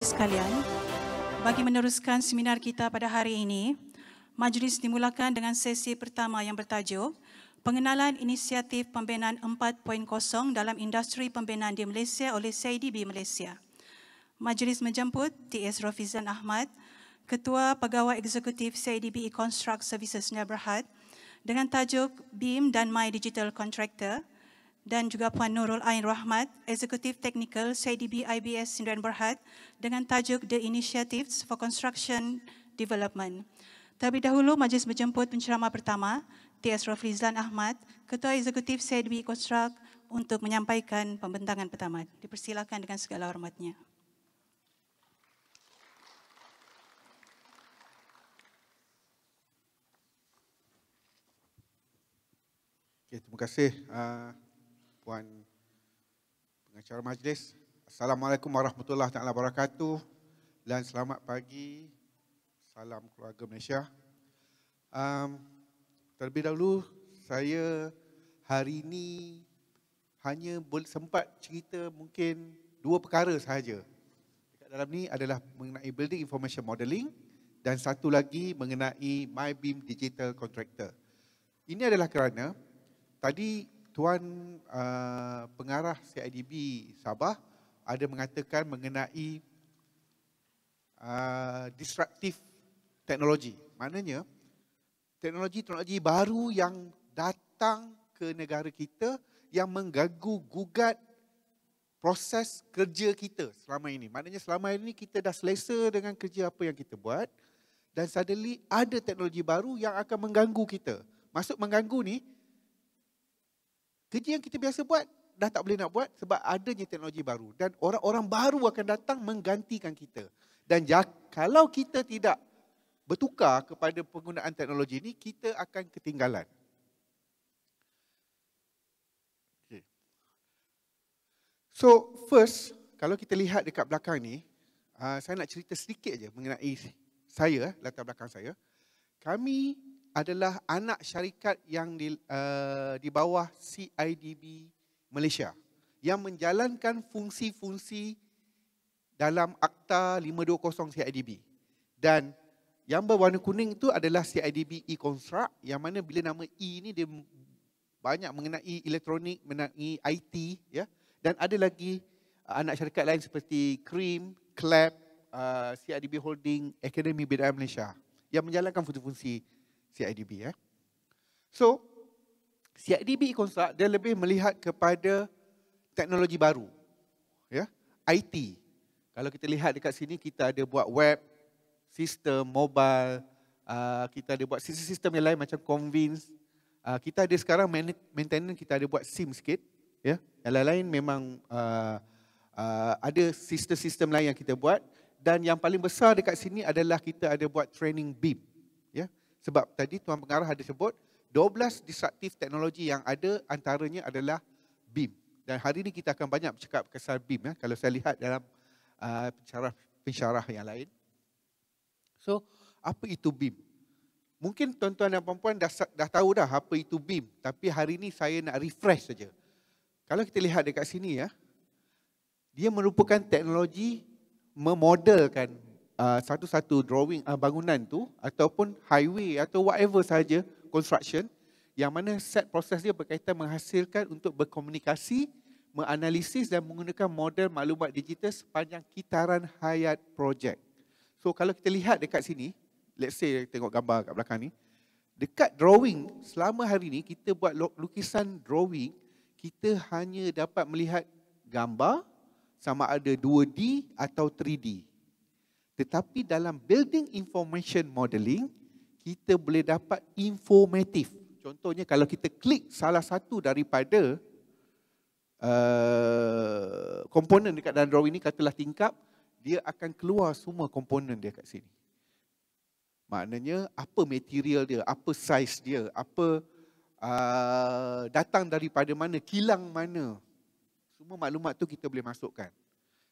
Sekalian, bagi meneruskan seminar kita pada hari ini, majlis dimulakan dengan sesi pertama yang bertajuk Pengenalan Inisiatif Pembinaan 4.0 dalam Industri Pembinaan di Malaysia oleh CIDB Malaysia. Majlis menjemput T.S. Rafizan Ahmad, Ketua Pegawai Eksekutif CIDB E-Construct Services Sdn Bhd dengan tajuk BIM dan My Digital Contractor, dan juga Puan Nurul Ain Rahmat, Eksekutif Teknikal CIDB IBS Sdn Bhd dengan tajuk The Initiatives for Construction Development. Terlebih dahulu, majlis menjemput penceramah pertama, T.S. Rafizan Ahmad, Ketua Eksekutif CIDB E-Construct untuk menyampaikan pembentangan pertama. Dipersilakan dengan segala hormatnya. Okay, terima kasih Puan Pengacara Majlis. Assalamualaikum warahmatullahi wabarakatuh dan selamat pagi. Salam keluarga Malaysia. Terlebih dahulu, saya hari ini hanya sempat cerita mungkin 2 perkara sahaja. Dekat dalam ni adalah mengenai Building Information Modelling dan satu lagi mengenai MyBIM Digital Contractor. Ini adalah kerana tadi Tuan Pengarah CIDB Sabah ada mengatakan mengenai disruptive teknologi. Maknanya teknologi baru yang datang ke negara kita yang mengganggu gugat proses kerja kita selama ini. Maknanya selama ini kita dah selesa dengan kerja apa yang kita buat dan suddenly ada teknologi baru yang akan mengganggu kita. Maksud mengganggu ni, kerja yang kita biasa buat dah tak boleh nak buat sebab adanya teknologi baru dan orang-orang baru akan datang menggantikan kita. Dan kalau kita tidak bertukar kepada penggunaan teknologi ini, kita akan ketinggalan. Okay. So first, kalau kita lihat dekat belakang ni, saya nak cerita sedikit je mengenai saya, latar belakang saya. Kami adalah anak syarikat yang di bawah CIDB Malaysia yang menjalankan fungsi-fungsi dalam Akta 520 CIDB. Dan yang berwarna kuning itu adalah CIDB E-Construct, yang mana bila nama E ni dia banyak mengenai elektronik, mengenai IT, ya. Dan ada lagi anak syarikat lain seperti CREAM, CLAP, CIDB Holding, Akademi BDI Malaysia yang menjalankan fungsi-fungsi CIDB. So, CIDB E-Construct dia lebih melihat kepada teknologi baru, ya, IT. Kalau kita lihat dekat sini, kita ada buat web, sistem, mobile, kita ada buat sistem-sistem yang lain macam Convince. Kita ada sekarang maintenance, kita ada buat SIM sikit. Ya. Yang lain-lain memang ada sistem-sistem lain yang kita buat. Dan yang paling besar dekat sini adalah kita ada buat training BIM. Ya. Sebab tadi Tuan Pengarah ada sebut 12 disruptive teknologi yang ada, antaranya adalah BIM. Dan hari ini kita akan banyak bercakap pasal BIM, ya, kalau saya lihat dalam pensyarah yang lain. So, apa itu BIM? Mungkin tuan-tuan dan puan-puan dah tahu dah apa itu BIM, tapi hari ini saya nak refresh saja. Kalau kita lihat dekat sini, ya, dia merupakan teknologi memodelkan satu-satu drawing bangunan tu ataupun highway atau whatever sahaja construction, yang mana set proses dia berkaitan menghasilkan untuk berkomunikasi, menganalisis dan menggunakan model maklumat digital sepanjang kitaran hayat projek. So kalau kita lihat dekat sini, let's say tengok gambar kat belakang ni, dekat drawing selama hari ni kita buat lukisan drawing, kita hanya dapat melihat gambar sama ada 2D atau 3D. Tetapi dalam Building Information Modelling, kita boleh dapat informatif. Contohnya kalau kita klik salah satu daripada komponen dekat dalam drawing ni, katalah tingkap, dia akan keluar semua komponen dia kat sini. Maknanya apa material dia, apa saiz dia, apa datang daripada mana, kilang mana. Semua maklumat tu kita boleh masukkan.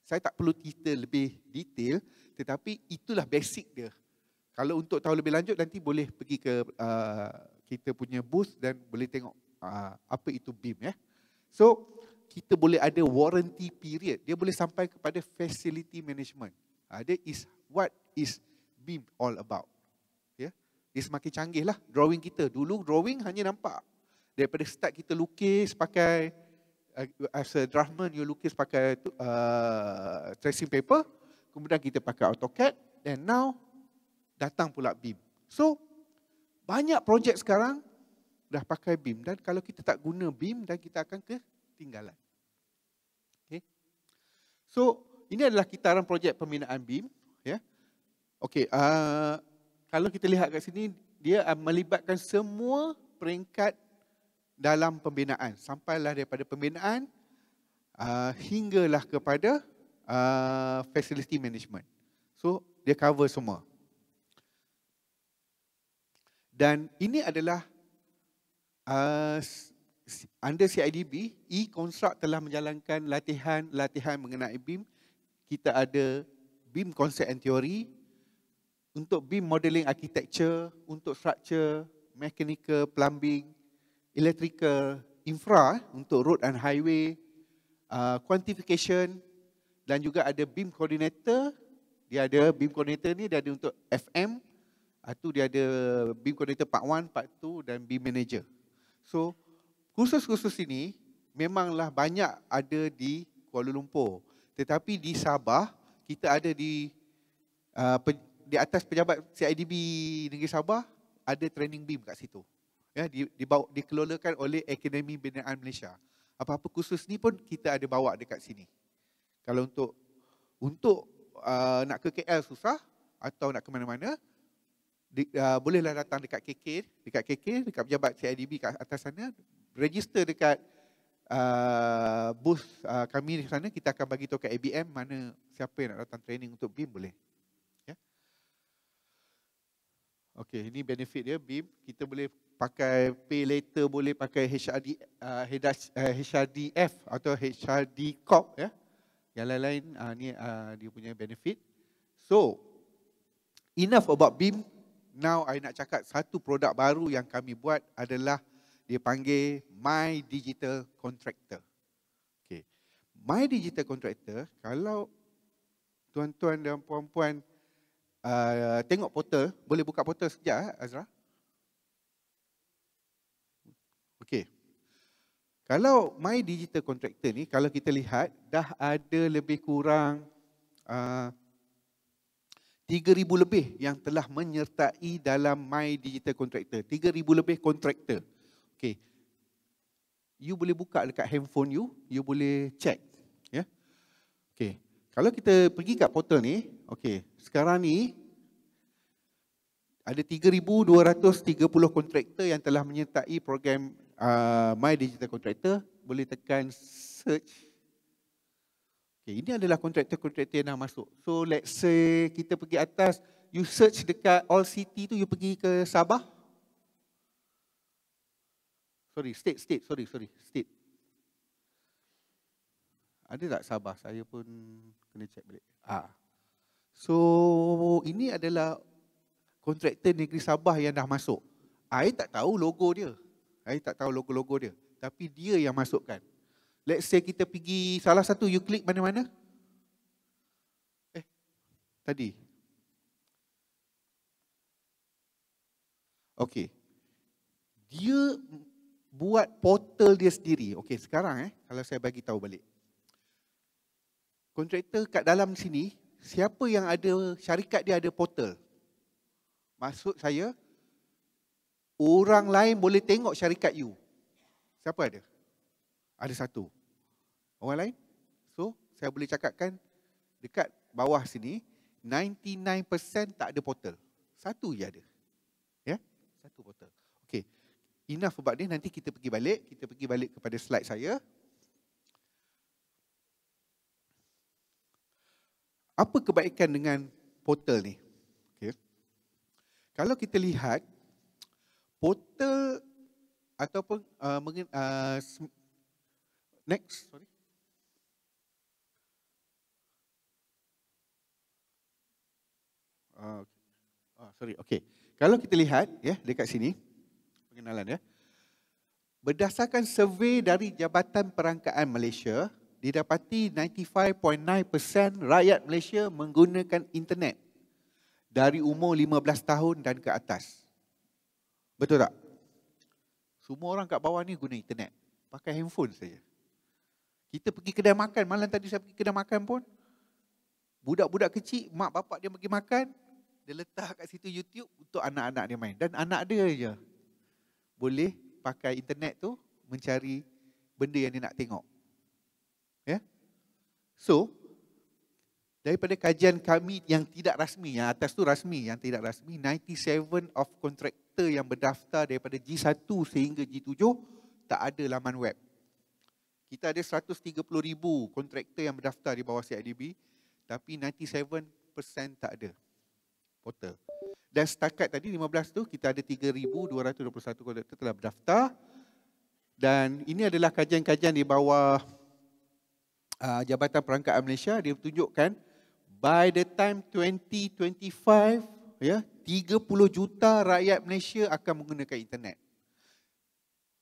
Saya tak perlu cerita lebih detail, tetapi itulah basic dia. Kalau untuk tahu lebih lanjut, nanti boleh pergi ke kita punya booth dan boleh tengok apa itu BIM, ya. So, kita boleh ada warranty period. Dia boleh sampai kepada facility management. That is what is BIM all about. Ya. Dia semakin canggih lah drawing kita. Dulu drawing hanya nampak. Daripada start kita lukis pakai, as a draftsman you lukis pakai tracing paper. Kemudian kita pakai AutoCAD. And now datang pula BIM. So banyak projek sekarang dah pakai BIM. Dan kalau kita tak guna BIM, dan kita akan ketinggalan. Okay. So ini adalah kitaran projek pembinaan BIM. Ya. Okay, kalau kita lihat kat sini, dia melibatkan semua peringkat dalam pembinaan. Sampailah daripada pembinaan hinggalah kepada facility management. So, dia cover semua. Dan ini adalah under CIDB, E-Construct telah menjalankan latihan mengenai BIM. Kita ada BIM Concept and Theory, untuk BIM Modeling Architecture, untuk Structure, Mechanical, Plumbing, Electrical, Infra, untuk Road and Highway, Quantification, dan juga ada BIM Coordinator. Dia ada BIM Coordinator ni, dia ada untuk FM, itu dia ada BIM Coordinator Part 1, Part 2 dan BIM Manager. So, kursus-kursus ini memanglah banyak ada di Kuala Lumpur. Tetapi di Sabah, kita ada di atas pejabat CIDB Negeri Sabah, ada training BIM kat situ. Ya, dikelolakan oleh Akademi Binaan Malaysia. Apa-apa kursus ni pun kita ada bawa dekat sini. Kalau untuk nak ke KL susah atau nak ke mana-mana, bolehlah datang dekat KK, dekat pejabat CIDB kat atas sana, register dekat booth kami di sana. Kita akan bagi tahu kat ABM mana siapa yang nak datang training untuk BIM boleh. Okey, ini benefit dia BIM. Kita boleh pakai pay later, boleh pakai HRDF atau HRD Corp ya. Yang lain-lain ni dia punya benefit. So, enough about BIM. Now I nak cakap satu produk baru yang kami buat adalah dia panggil My Digital Contractor. Okey. My Digital Contractor, kalau tuan-tuan dan puan-puan tengok portal, boleh buka portal sekejap Azra? Okey. Kalau My Digital Contractor ni, kalau kita lihat, dah ada lebih kurang 3,000 lebih yang telah menyertai dalam My Digital Contractor. 3,000 lebih kontraktor. Okey. You boleh buka dekat handphone you boleh check. Ya. Okey. Kalau kita pergi kat portal ni, okey, sekarang ni ada 3,230 kontraktor yang telah menyertai program My Digital Contractor. Boleh tekan search. Okay, ini adalah kontraktor-kontraktor yang dah masuk. So let's say kita pergi atas, you search dekat All City tu, you pergi ke Sabah. State. Ada tak Sabah? Saya pun kena check balik. So ini adalah kontraktor negeri Sabah yang dah masuk. I tak tahu logo dia. I tak tahu logo-logo dia. Tapi dia yang masukkan. Let's say kita pergi salah satu, you klik mana-mana? Tadi. Okey. Dia buat portal dia sendiri. Okey, sekarang kalau saya bagi tahu balik. Kontraktor kat dalam sini, siapa yang ada syarikat dia ada portal. Maksud saya, orang lain boleh tengok syarikat you. Siapa ada? Ada satu. Orang lain? So, saya boleh cakapkan dekat bawah sini, 99% tak ada portal. Satu je ada. Ya? Satu portal. Okey. Enough about ni, nanti kita pergi balik. Kita pergi balik kepada slide saya. Apa kebaikan dengan portal ni? Okay. Kalau kita lihat, portal ataupun next, sorry. Okay. Kalau kita lihat ya dekat sini, pengenalan ya. Berdasarkan survei dari Jabatan Perangkaan Malaysia, didapati 95.9% rakyat Malaysia menggunakan internet dari umur 15 tahun dan ke atas. Betul tak? Semua orang kat bawah ni guna internet. Pakai handphone saja. Kita pergi kedai makan, malam tadi saya pergi kedai makan pun, budak-budak kecil, mak bapak dia bagi makan, dia letak kat situ YouTube untuk anak-anak dia main. Dan anak dia je boleh pakai internet tu mencari benda yang dia nak tengok. Ya? So, daripada kajian kami yang tidak rasmi, yang atas tu rasmi, yang tidak rasmi, 97 of kontraktor yang berdaftar daripada G1 sehingga G7 tak ada laman web. Kita ada 130,000 kontraktor yang berdaftar di bawah CIDB, tapi 97% tak ada portal. Dan setakat tadi 15 tu kita ada 3,221 kontraktor telah berdaftar. Dan ini adalah kajian-kajian di bawah Jabatan Perangkaan Malaysia. Dia tunjukkan by the time 2025, ya, 30 juta rakyat Malaysia akan menggunakan internet.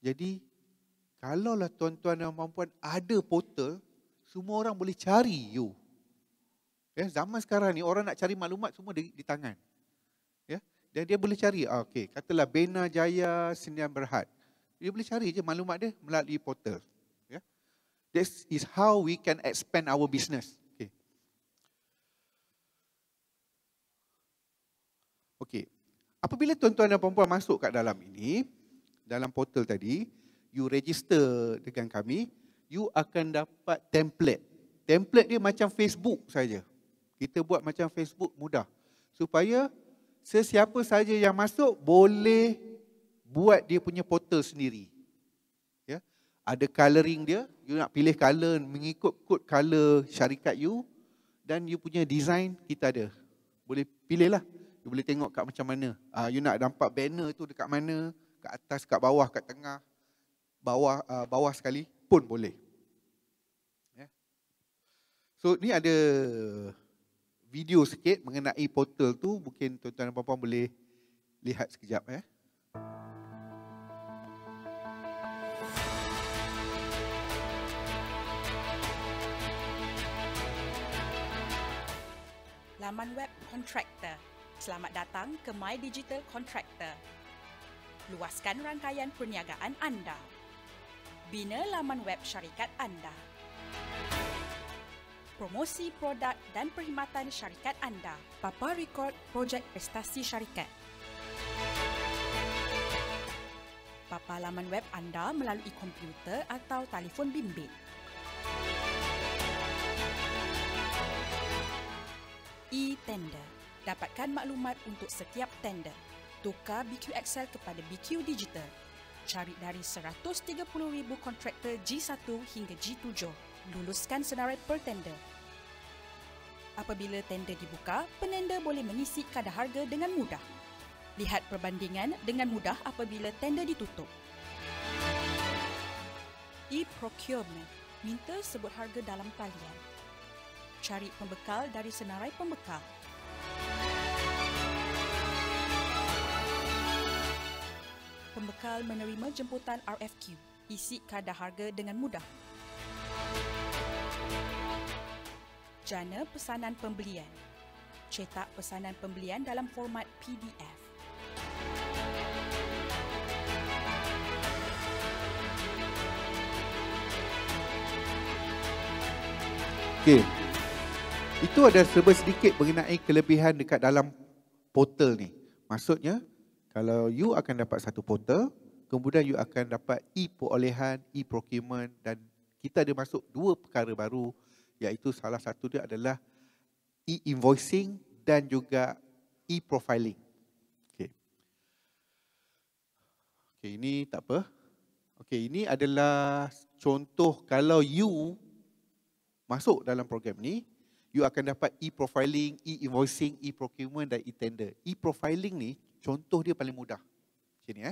Jadi, kalaulah tuan-tuan dan puan-puan ada portal, semua orang boleh cari you. Ya, zaman sekarang ni orang nak cari maklumat semua di tangan. Ya, dan dia boleh cari, okey, katalah Bena Jaya Sdn Bhd. Dia boleh cari je maklumat dia melalui portal. Ya. This is how we can expand our business. Okay. Okey. Apabila tuan-tuan dan puan-puan masuk kat dalam ini, dalam portal tadi, you register dengan kami, you akan dapat template. Template dia macam Facebook saja. Kita buat macam Facebook mudah. Supaya sesiapa saja yang masuk boleh buat dia punya portal sendiri. Ya. Ada coloring dia, you nak pilih color mengikut kod color syarikat you, dan you punya design kita ada. Boleh pilih lah. You boleh tengok kat macam mana. You nak nampak banner tu dekat mana, kat atas, kat bawah, kat tengah, bawah sekali pun boleh. Ya. So ni ada video sikit mengenai portal tu, mungkin tuan-tuan dan puan-puan boleh lihat sekejap. Laman web kontraktor. Selamat datang ke My Digital Contractor. Luaskan rangkaian perniagaan anda. Bina laman web syarikat anda. Promosi produk dan perkhidmatan syarikat anda. Papa rekod projek prestasi syarikat. Papa laman web anda melalui komputer atau telefon bimbit. E-tender. Dapatkan maklumat untuk setiap tender. Tukar BQ Excel kepada BQ Digital. Cari dari 130,000 kontraktor G1 hingga G7. Luluskan senarai per tender. Apabila tender dibuka, penenda boleh mengisi kadar harga dengan mudah. Lihat perbandingan dengan mudah apabila tender ditutup. E-procurement. Minta sebut harga dalam talian. Cari pembekal dari senarai pembekal. Pembekal menerima jemputan RFQ. Isi kadar harga dengan mudah. Jana pesanan pembelian. Cetak pesanan pembelian dalam format PDF. Okey. Itu ada serba sedikit mengenai kelebihan dekat dalam portal ni. Maksudnya, kalau you akan dapat satu portal, kemudian you akan dapat e-perolehan, e-procurement, dan kita ada masuk dua perkara baru, iaitu salah satu dia adalah e-invoicing dan juga e-profiling. Okey. Okey, ini tak apa. Okey, ini adalah contoh kalau you masuk dalam program ni, you akan dapat e-profiling, e-invoicing, e-procurement dan e-tender. E-profiling ni, contoh dia paling mudah. Macam ni.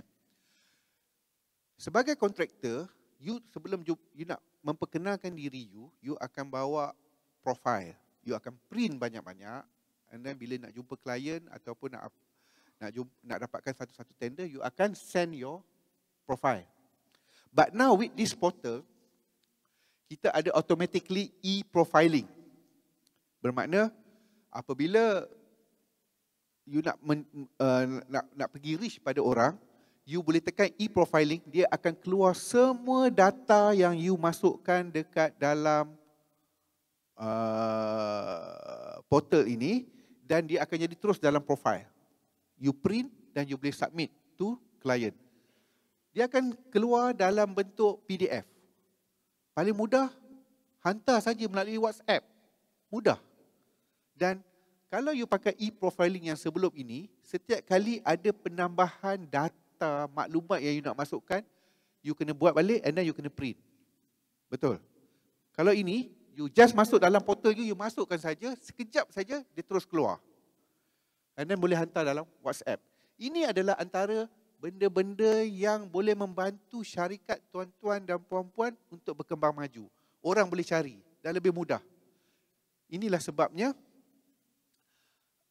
Sebagai kontraktor, you sebelum you nak memperkenalkan diri you, you akan bawa profile. You akan print banyak-banyak, and then bila nak jumpa klien ataupun nak dapatkan satu-satu tender, you akan send your profile. But now with this portal, kita ada automatically e-profiling. Bermakna apabila you nak pergi reach pada orang, you boleh tekan e-profiling, dia akan keluar semua data yang you masukkan dekat dalam portal ini, dan dia akan jadi terus dalam profile. You print dan you boleh submit to client. Dia akan keluar dalam bentuk PDF. Paling mudah, hantar saja melalui WhatsApp. Mudah. Dan kalau you pakai e-profiling yang sebelum ini, setiap kali ada penambahan data, maklumat yang you nak masukkan, you kena buat balik and then you kena print. Betul? Kalau ini, you just masuk dalam portal you masukkan saja, sekejap saja dia terus keluar. And then boleh hantar dalam WhatsApp. Ini adalah antara benda-benda yang boleh membantu syarikat tuan-tuan dan puan-puan untuk berkembang maju. Orang boleh cari dan lebih mudah. Inilah sebabnya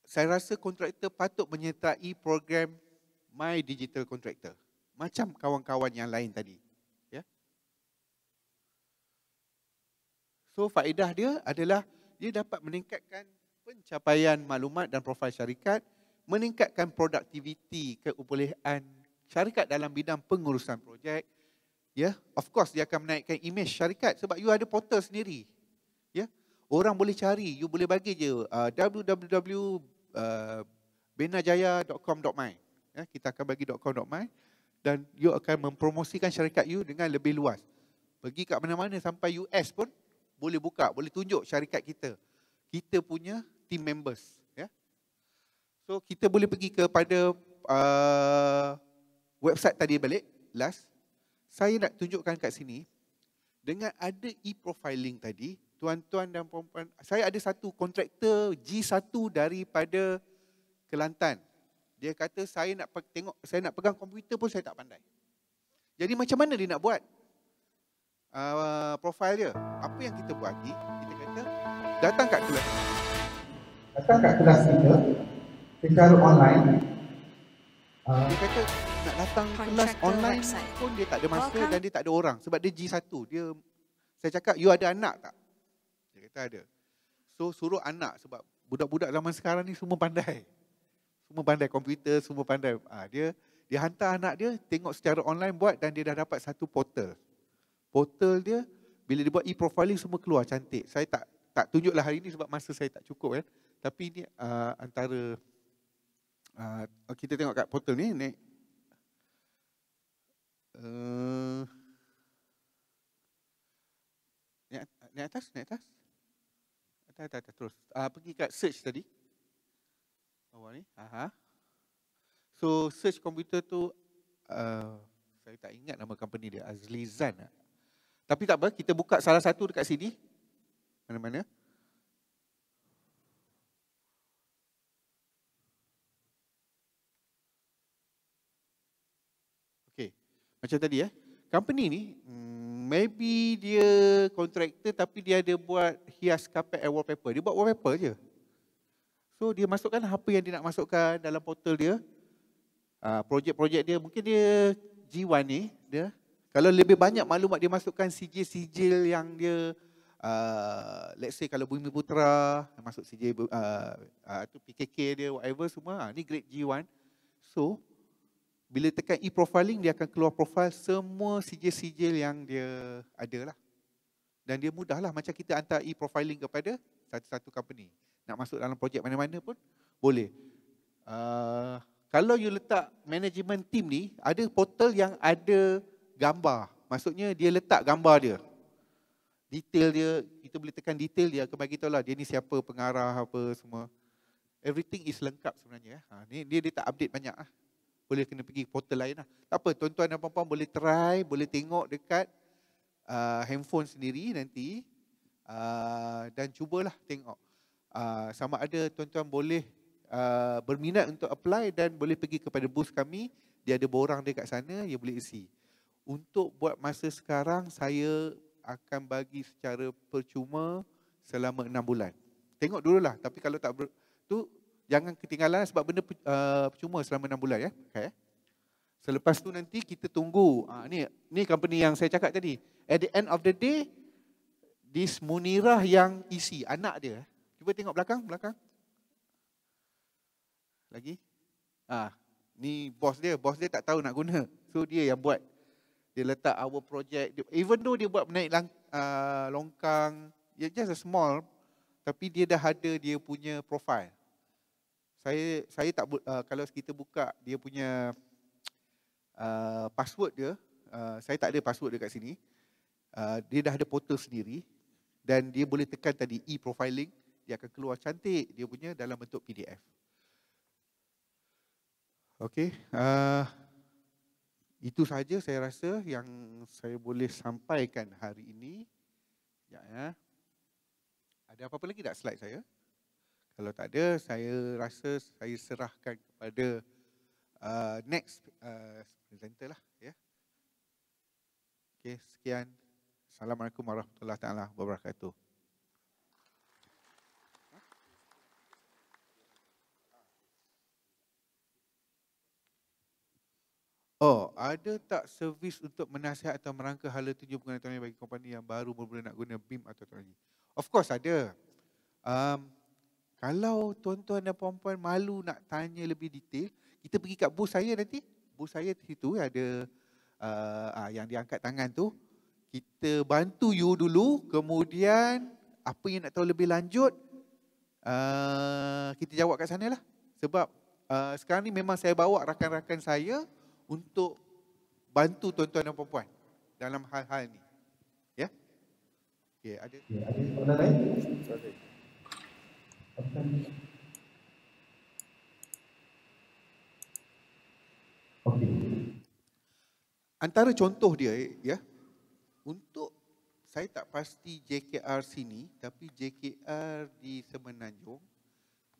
saya rasa kontraktor patut menyertai program My Digital Contractor. Macam kawan-kawan yang lain tadi. Ya. So faedah dia adalah dia dapat meningkatkan pencapaian maklumat dan profil syarikat, meningkatkan produktiviti kebolehan syarikat dalam bidang pengurusan projek. Ya, of course dia akan menaikkan imej syarikat sebab you ada portal sendiri. Ya. Orang boleh cari, you boleh bagi je www.benajaya.com.my. Ya, kita akan bagi .com.my dan you akan mempromosikan syarikat you dengan lebih luas. Pergi kat mana-mana sampai US pun boleh buka, boleh tunjuk syarikat kita. Kita punya team members. Ya. So kita boleh pergi kepada website tadi balik, last. Saya nak tunjukkan kat sini, dengan ada e-profiling tadi, tuan-tuan dan puan-puan, saya ada satu kontraktor G1 daripada Kelantan. Dia kata saya nak pegang komputer pun saya tak pandai. Jadi macam mana dia nak buat profil dia? Apa yang kita buat lagi? Kita kata datang kat kelas. Datang kat kelas kita secara online. Dia kata nak datang kelas online pun dia tak ada masa dan dia tak ada orang sebab dia G1. Saya cakap, you ada anak tak? Dia kata ada. So suruh anak sebab budak-budak zaman sekarang ni semua pandai. Semua pandai komputer, semua pandai. Dia hantar anak dia tengok secara online buat dan dia dah dapat satu portal. Portal dia bila dia buat e-profiling semua keluar cantik. Saya tak tunjuklah hari ni sebab masa saya tak cukup kan. Tapi ini antara kita tengok kat portal ni naik atas terus pergi kat search tadi awal ni. So search komputer tu saya tak ingat nama company dia, Azlizan. Tapi tak apa, kita buka salah satu dekat sini. Mana-mana? Okey. Macam tadi company ni maybe dia kontraktor tapi dia ada buat hias carpet and wallpaper. Dia buat wallpaper je. So dia masukkan apa yang dia nak masukkan dalam portal dia. Projek-projek dia, mungkin dia G1 ni, dia kalau lebih banyak maklumat dia masukkan sijil-sijil yang dia let's say kalau Bumi Putra masuk sijil tu PKK dia whatever semua, ni grade G1. So bila tekan e-profiling dia akan keluar profil semua sijil-sijil yang dia ada lah. Dan dia mudah lah macam kita hantar e-profiling kepada satu-satu company. Nak masuk dalam projek mana-mana pun boleh. Kalau you letak management team ni, ada portal yang ada gambar. Maksudnya dia letak gambar dia. Detail dia, kita boleh tekan detail dia, akan bagi tahu lah dia ni siapa, pengarah apa semua. Everything is lengkap sebenarnya. Ni dia tak update banyak lah. Boleh kena pergi portal lain lah. Tak apa, tuan-tuan dan puan-puan boleh try, boleh tengok dekat handphone sendiri nanti. Dan cubalah tengok. Sama ada tuan-tuan boleh berminat untuk apply dan boleh pergi kepada booth kami. Dia ada borang dia kat sana, dia boleh isi. Untuk buat masa sekarang, saya akan bagi secara percuma selama 6 bulan. Tengok dululah, tapi kalau tak tu jangan ketinggalan sebab benda percuma selama 6 bulan ya. Okay. Selepas tu nanti kita tunggu. Ni company yang saya cakap tadi. At the end of the day, This Munirah yang isi, anak dia. Cuba tengok belakang. Lagi. Ni bos dia tak tahu nak guna. So dia yang buat. Dia letak our project. Even though dia buat menaik longkang, just a small, tapi dia dah ada dia punya profile. Saya tak kalau kita buka dia punya password dia, saya tak ada password dekat sini. Dia dah ada portal sendiri dan dia boleh tekan tadi e-profiling, dia akan keluar cantik dia punya dalam bentuk PDF. Okey, itu saja saya rasa yang saya boleh sampaikan hari ini. Ya. Ada apa-apa lagi tak slide saya? Kalau tak ada, saya rasa saya serahkan kepada next presenter lah. Ya. Okey, sekian. Assalamualaikum warahmatullahi taala wabarakatuh. Ada tak servis untuk menasihat atau merangka hala tuju pengguna teknologi bagi company yang baru mula nak guna BIM atau teknologi? Of course ada. Kalau tuan-tuan dan puan-puan malu nak tanya lebih detail, kita pergi kat booth saya nanti. Booth saya di situ ada yang diangkat tangan tu. Kita bantu you dulu, kemudian apa yang nak tahu lebih lanjut, kita jawab kat sana lah. Sebab sekarang ni memang saya bawa rakan-rakan saya untuk bantu tuan-tuan dan puan-puan dalam hal-hal ni. Ya? Okay, ada soalan lain? Okay. Antara contoh dia, ya, untuk saya tak pasti JKR sini, tapi JKR di Semenanjung,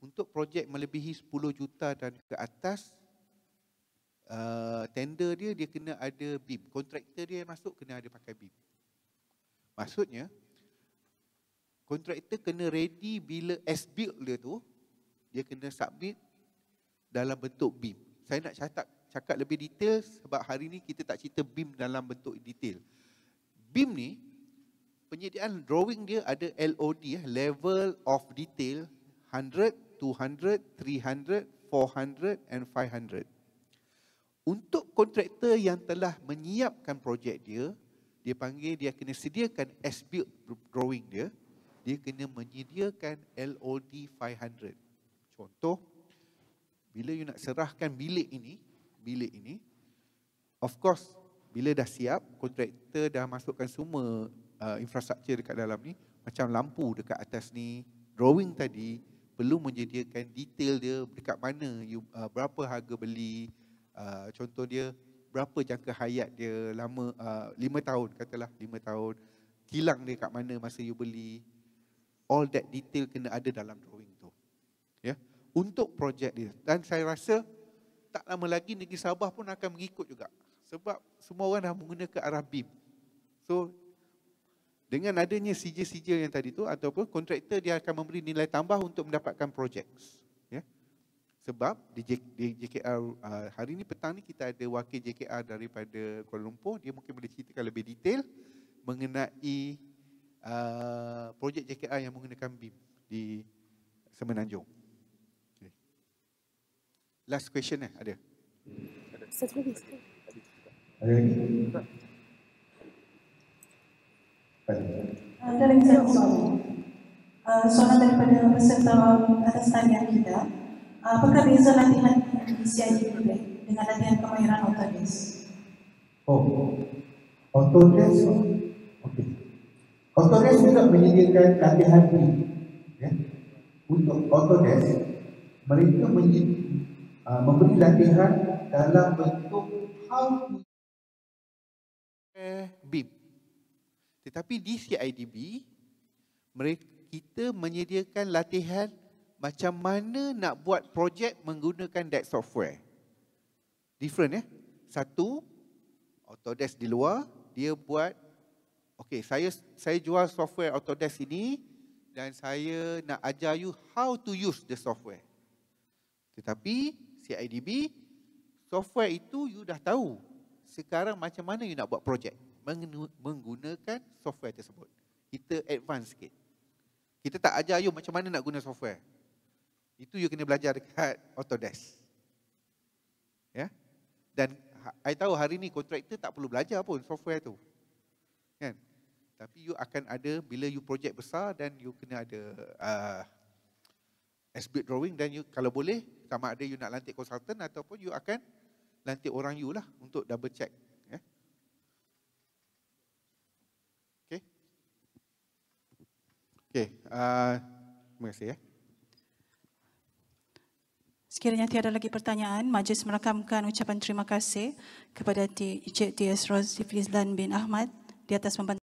untuk projek melebihi 10 juta dan ke atas, tender dia kena ada BIM. Kontraktor dia masuk kena ada pakai BIM. Maksudnya, kontraktor kena ready bila as-built dia tu, dia kena submit dalam bentuk BIM. Saya nak cakap lebih detail sebab hari ni kita tak cerita BIM dalam bentuk detail. BIM ni, penyediaan drawing dia ada LOD, level of detail, 100, 200, 300, 400 and 500. Untuk kontraktor yang telah menyiapkan projek dia, dia panggil, dia kena sediakan as-built drawing dia, dia kena menyediakan LOD 500. Contoh, bila you nak serahkan bilik ini, of course, bila dah siap, kontraktor dah masukkan semua infrastruktur dekat dalam ni, macam lampu dekat atas ni, drawing tadi, perlu menyediakan detail dia, dekat mana, berapa harga beli, contoh dia, berapa jangka hayat dia, lama 5 tahun, katalah 5 tahun, kilang dia kat mana masa you beli, all that detail kena ada dalam drawing tu. Ya, untuk projek dia. Dan saya rasa tak lama lagi Negeri Sabah pun akan mengikut juga. Sebab semua orang dah menggunakan arah BIM. So, dengan adanya sijil-sijil yang tadi tu, ataupun kontraktor dia akan memberi nilai tambah untuk mendapatkan projek. Ya. Sebab di JKR hari ni petang ni kita ada wakil JKR daripada Kuala Lumpur, dia mungkin boleh ceritakan lebih detail mengenai projek JKR yang menggunakan BIM di Semenanjung. Okay. Last question ada? Satu lagi. Ada lagi? Ada lagi satu soalan. Soalan daripada peserta atas talian kita. Apakah beza latihan di CIDP dengan latihan kemahiran Autodesk? Autodesk. Okey. Autodesk juga menyediakan latihan ini. Ya. Untuk Autodesk, mereka memberi latihan dalam bentuk how to BIM. Tetapi di CIDB, kita menyediakan latihan macam mana nak buat projek menggunakan that software. Different ya. Satu, Autodesk di luar, dia buat, okay, saya jual software Autodesk ini dan saya nak ajar you how to use the software. Tetapi CIDB, software itu you dah tahu. Sekarang macam mana you nak buat projek menggunakan software tersebut. kita advance sikit. Kita tak ajar you macam mana nak guna software. Itu you kena belajar dekat Autodesk. Ya. Dan I tahu hari ni kontraktor tak perlu belajar pun software tu. Kan? Tapi you akan ada, bila you projek besar dan you kena ada as-built drawing, dan you kalau boleh, sama ada you nak lantik konsultan ataupun you akan lantik orang you lah untuk double check. Ya. Okay. Okay. Terima kasih ya. Sekiranya tiada lagi pertanyaan, majlis merakamkan ucapan terima kasih kepada Encik T.S. Rozifli Zlan bin Ahmad di atas membantu